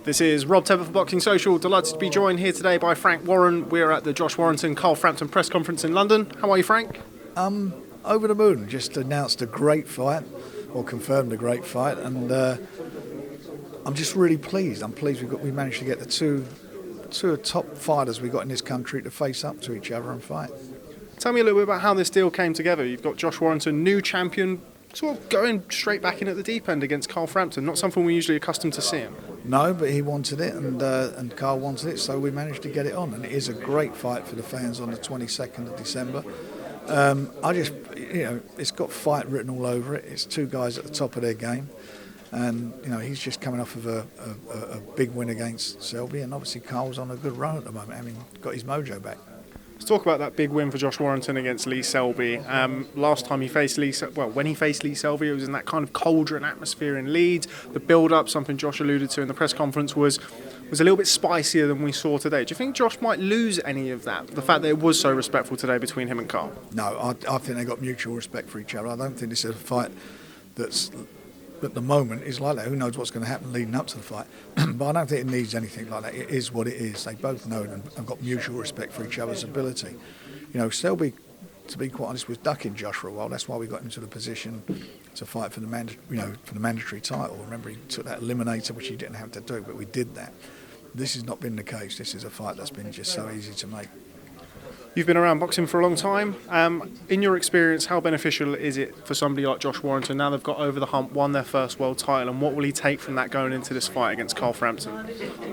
This is Rob Tebbutt for Boxing Social. Delighted to be joined here today by Frank Warren. We're at the Josh Warrington-Frampton press conference in London. How are you, Frank? Over the moon. Just announced a great fight, or confirmed a great fight, and I'm just really pleased. I'm pleased we managed to get the two top fighters we got in this country to face up to each other and fight. Tell me a little bit about how this deal came together. You've got Josh Warrington, new champion, sort of going straight back in at the deep end against Carl Frampton. Not something we're usually accustomed to seeing. No, but he wanted it, and Carl wanted it, so we managed to get it on. And it is a great fight for the fans on the 22nd of December. It's got fight written all over it. It's two guys at the top of their game, and he's just coming off of a big win against Selby, and obviously Carl's on a good run at the moment. I mean, got his mojo back. Let's talk about that big win for Josh Warrington against Lee Selby. Last time he faced when he faced Lee Selby, it was in that kind of cauldron atmosphere in Leeds. The build-up, something Josh alluded to in the press conference, was a little bit spicier than we saw today. Do you think Josh might lose any of that? The fact that it was so respectful today between him and Carl? No, I think they got mutual respect for each other. I don't think this is a fight that's, at the moment, is like that. Who knows what's going to happen leading up to the fight? But I don't think it needs anything like that. It is what it is. They both know and have got mutual respect for each other's ability. Selby, to be quite honest, was ducking Josh for a while. That's why we got him to the position to fight for the mandatory title. Remember, he took that eliminator, which he didn't have to do, but we did that. This has not been the case. This is a fight that's been just so easy to make. You've been around boxing for a long time. In your experience, how beneficial is it for somebody like Josh Warrington? Now they've got over the hump, won their first world title, and what will he take from that going into this fight against Carl Frampton?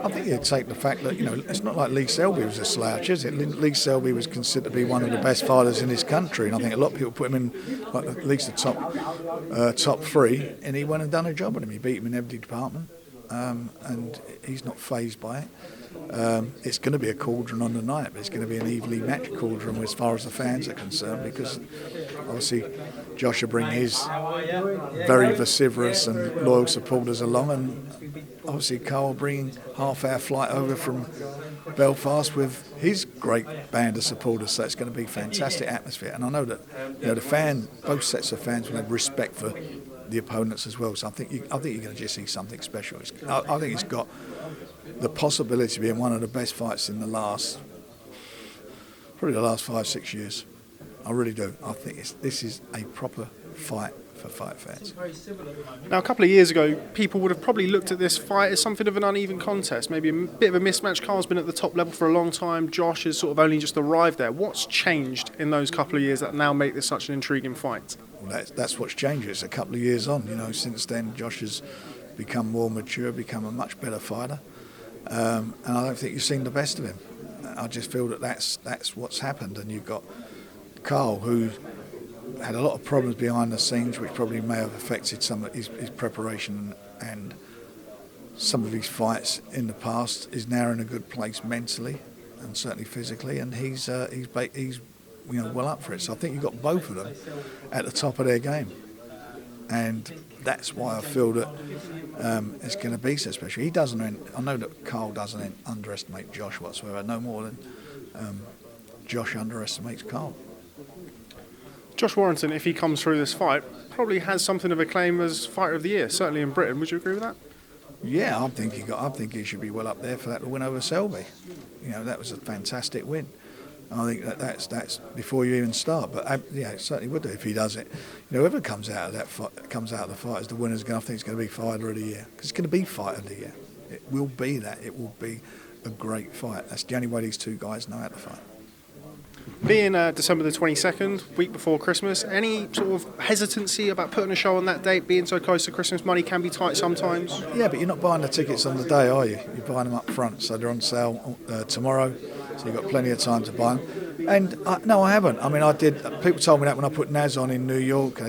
I think he'd take the fact that, it's not like Lee Selby was a slouch, is it? Lee Selby was considered to be one of the best fighters in this country, and I think a lot of people put him in at least the top three, and he went and done a job with him. He beat him in every department, and he's not fazed by it. It's going to be a cauldron on the night, but it's going to be an evenly matched cauldron as far as the fans are concerned, because obviously Josh will bring his very vociferous and loyal supporters along, and obviously Carl will bring half-hour flight over from Belfast with his great band of supporters, so it's going to be a fantastic atmosphere. And I know that both sets of fans will have respect for the opponents as well, so I think you're going to just see something special. I think it's got the possibility of being one of the best fights in probably the last 5-6 years. I really do. I think this is a proper fight for fight fans. Now, a couple of years ago, people would have probably looked at this fight as something of an uneven contest, maybe a bit of a mismatch. Carl's been at the top level for a long time. Josh has sort of only just arrived there. What's changed in those couple of years that now make this such an intriguing fight? Well, that's what's changed. It's a couple of years on. Since then, Josh has become more mature, become a much better fighter. And I don't think you've seen the best of him. I just feel that's what's happened. And you've got Carl, who had a lot of problems behind the scenes, which probably may have affected some of his preparation and some of his fights in the past, is now in a good place mentally and certainly physically, and he's well up for it. So I think you've got both of them at the top of their game, and that's why I feel that it's going to be so special. I know that Carl doesn't underestimate Josh whatsoever, no more than Josh underestimates Carl. Josh Warrington, if he comes through this fight, probably has something of a claim as Fighter of the Year, certainly in Britain. Would you agree with that? Yeah, I think he should be well up there for that win over Selby. That was a fantastic win. And I think that's before you even start. But it certainly would do if he does it. Whoever comes out of the fight as the winner, I think it's going to be Fighter of the Year. Because it's going to be Fighter of the Year. It will be that. It will be a great fight. That's the only way these two guys know how to fight. Being December the 22nd, week before Christmas, any sort of hesitancy about putting a show on that date, being so close to Christmas? Money can be tight sometimes. Yeah, but you're not buying the tickets on the day, are you? You're buying them up front, so they're on sale tomorrow, so you've got plenty of time to buy them. And no, I haven't. I mean, I did. People told me that when I put Naz on in New York.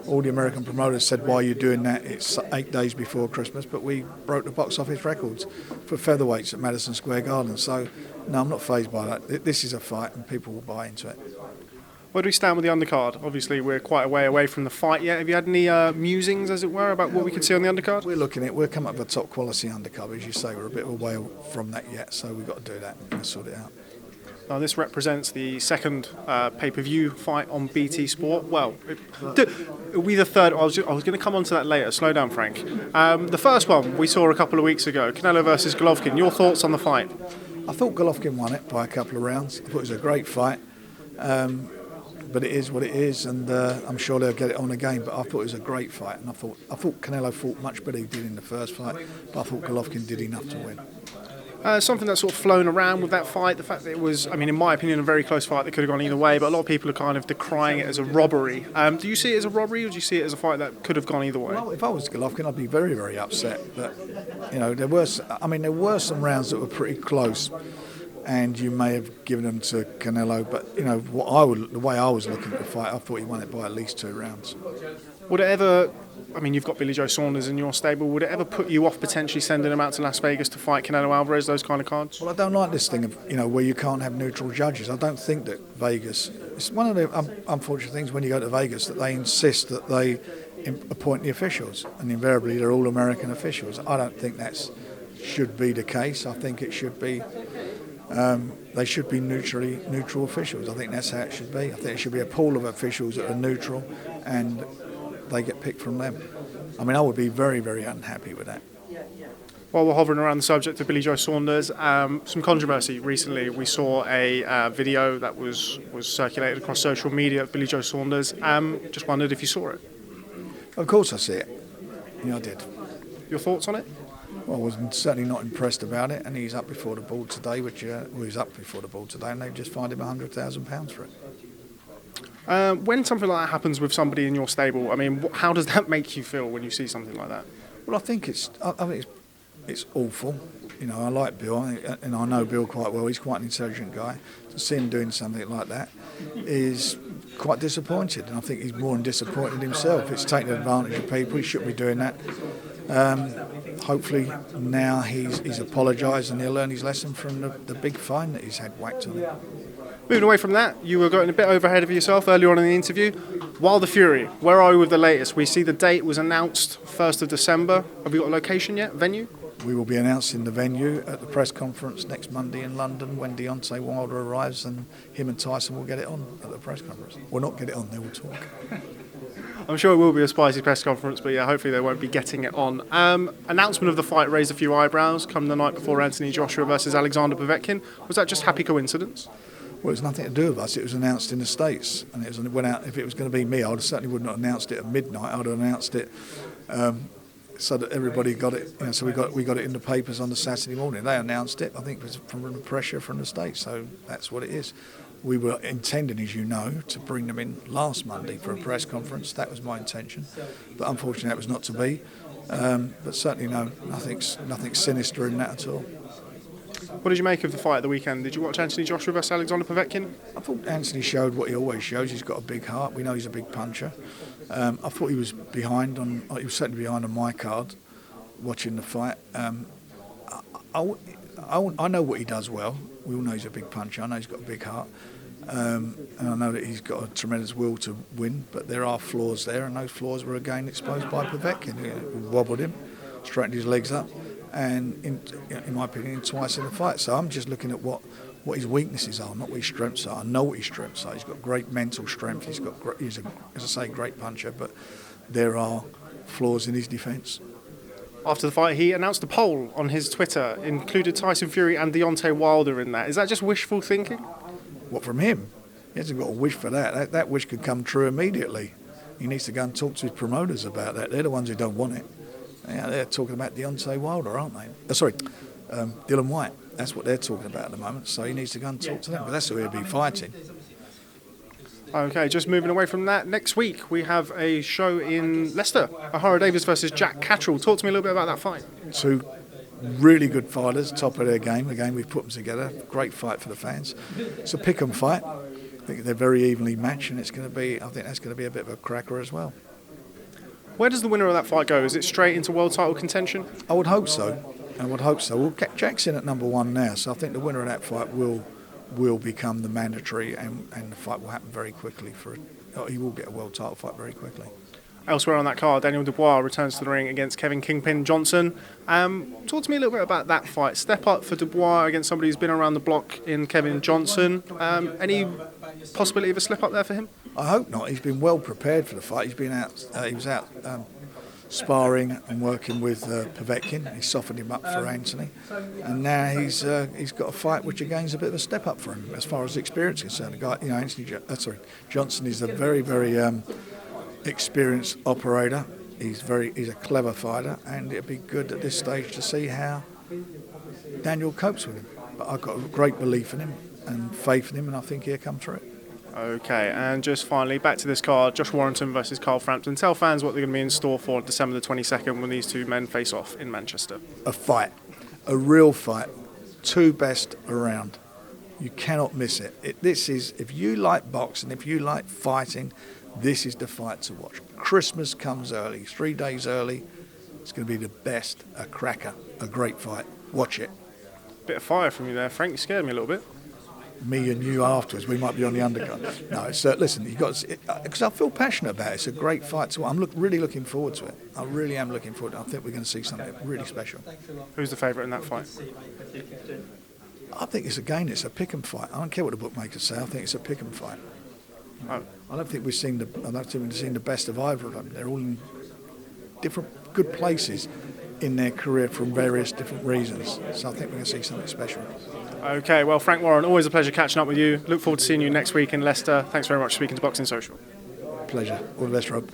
All the American promoters said, "Why are you doing that? It's 8 days before Christmas." But we broke the box office records for featherweights at Madison Square Garden. So, no, I'm not fazed by that. This is a fight, and people will buy into it. Where do we stand with the undercard? Obviously, we're quite a way away from the fight yet. Have you had any musings, as it were, about what we could see on the undercard? We're coming up with a top quality undercard. As you say, we're a bit of a way from that yet, so we've got to do that and sort it out. Now, this represents the second pay-per-view fight on BT Sport. Well, it'll be the third. I was going to come on to that later. Slow down, Frank. The first one we saw a couple of weeks ago, Canelo versus Golovkin. Your thoughts on the fight? I thought Golovkin won it by a couple of rounds. I thought it was a great fight. But it is what it is, and I'm sure they'll get it on again. But I thought it was a great fight, and I thought Canelo fought much better than he did in the first fight, but I thought Golovkin did enough to win. Something that's sort of flown around with that fight, the fact that it was, I mean, in my opinion, a very close fight that could have gone either way, but a lot of people are kind of decrying it as a robbery. Do you see it as a robbery, or do you see it as a fight that could have gone either way? Well, if I was Golovkin, I'd be very, very upset. But there were some rounds that were pretty close, and you may have given them to Canelo. But the way I was looking at the fight, I thought he won it by at least 2 rounds. Would it ever, I mean, you've got Billy Joe Saunders in your stable, would it ever put you off potentially sending him out to Las Vegas to fight Canelo Alvarez, those kind of cards? Well, I don't like this thing of, where you can't have neutral judges. I don't think that Vegas, it's one of the unfortunate things when you go to Vegas, that they insist that they appoint the officials, and invariably they're all American officials. I don't think that should be the case. I think it should be, they should be neutral officials. I think that's how it should be. I think it should be a pool of officials that are neutral, and they get picked from them. I mean, I would be very, very unhappy with that. While we're hovering around the subject of Billy Joe Saunders, some controversy recently. We saw a video that was circulated across social media of Billy Joe Saunders. Just wondered if you saw it. Of course I see it. Yeah, I did. Your thoughts on it? Well, I was certainly not impressed about it, and he's up before the board today, and they've just fined him £100,000 for it. When something like that happens with somebody in your stable, I mean, how does that make you feel when you see something like that? Well, I think it's awful. I like Bill, and I know Bill quite well. He's quite an intelligent guy. To see him doing something like that is quite disappointed, and I think he's more than disappointed himself. It's taking advantage of people. He shouldn't be doing that. Hopefully now he's apologised and he'll learn his lesson from the big fine that he's had whacked on him. Moving away from that, you were getting a bit overhead of yourself earlier on in the interview. Wilder Fury, where are we with the latest? We see the date was announced 1st of December. Have we got a location yet? Venue? We will be announcing the venue at the press conference next Monday in London when Deontay Wilder arrives, and him and Tyson will get it on at the press conference. Well, not get it on, they will talk. I'm sure it will be a spicy press conference, but yeah, hopefully they won't be getting it on. Announcement of the fight raised a few eyebrows come the night before Anthony Joshua versus Alexander Povetkin. Was that just happy coincidence? Well, it was nothing to do with us. It was announced in the States, and it went out. If it was going to be me, I certainly would not have announced it at midnight. I'd have announced it so that everybody got it. So we got it in the papers on the Saturday morning. They announced it. I think it was from the pressure from the States. So that's what it is. We were intending, as you know, to bring them in last Monday for a press conference. That was my intention, but unfortunately that was not to be. But certainly nothing sinister in that at all. What did you make of the fight at the weekend? Did you watch Anthony Joshua versus Alexander Povetkin? I thought Anthony showed what he always shows. He's got a big heart. We know he's a big puncher. I thought he was certainly behind on my card watching the fight. I know what he does well. We all know he's a big puncher. I know he's got a big heart. And I know that he's got a tremendous will to win, but there are flaws there, and those flaws were again exposed by Povetkin, who wobbled him, straightened his legs up, and in my opinion, twice in the fight. So I'm just looking at what his weaknesses are, not what his strengths are. I know what his strengths are. He's got great mental strength. He's as I say, great puncher, but there are flaws in his defence. After the fight, he announced a poll on his Twitter, included Tyson Fury and Deontay Wilder in that. Is that just wishful thinking? What, from him? He hasn't got a wish for that. That wish could come true immediately. He needs to go and talk to his promoters about that. They're the ones who don't want it. Yeah, they're talking about Deontay Wilder, aren't they? Dylan White. That's what they're talking about at the moment. So he needs to go and talk to them. But that's who he'll be fighting. Okay, just moving away from that. Next week we have a show in Leicester. Ahara Davis versus Jack Catterall. Talk to me a little bit about that fight. Two really good fighters, top of their game. Again, we've put them together. Great fight for the fans. It's a pick-em fight. I think they're very evenly matched, and I think that's going to be a bit of a cracker as well. Where does the winner of that fight go? Is it straight into world title contention? I would hope so. Well, Jack's in at number 1 now, so I think the winner of that fight will become the mandatory, and the fight will happen very quickly. He will get a world title fight very quickly. Elsewhere on that card, Daniel Dubois returns to the ring against Kevin Kingpin Johnson. Talk to me a little bit about that fight. Step up for Dubois against somebody who's been around the block in Kevin Johnson. Any possibility of a slip up there for him? I hope not. He's been well prepared for the fight. He's been out. He was out sparring and working with Povetkin. He softened him up for Anthony, and now he's got a fight which again is a bit of a step up for him as far as experience is concerned. The guy, Johnson is a very experienced operator. He's a clever fighter, and it'd be good at this stage to see how Daniel copes with him. But I've got a great belief in him and faith in him, and I think he'll come through it. Okay, and just finally, back to this card, Josh Warrington versus Carl Frampton. Tell fans what they're going to be in store for December the 22nd when these two men face off in Manchester. A fight, a real fight, two best around. You cannot miss it. This is, if you like boxing, if you like fighting, this is the fight to watch. Christmas comes early, 3 days early. It's going to be the best, a cracker, a great fight. Watch it. Bit of fire from you there, Frank. You scared me a little bit. Me and you afterwards, we might be on the undercard. No, it's, listen, you got because I feel passionate about it. It's a great fight to watch. I'm really looking forward to it. I really am looking forward to it. I think we're going to see something really special. Who's the favourite in that fight? I think it's a pick 'em fight. I don't care what the bookmakers say. I think it's a pick 'em fight. Oh. I don't think we've seen the best of either of them. They're all in different good places in their career for various different reasons. So I think we're going to see something special. Okay, well, Frank Warren, always a pleasure catching up with you. Look forward to seeing you next week in Leicester. Thanks very much for speaking to Boxing Social. Pleasure. All the best, Rob.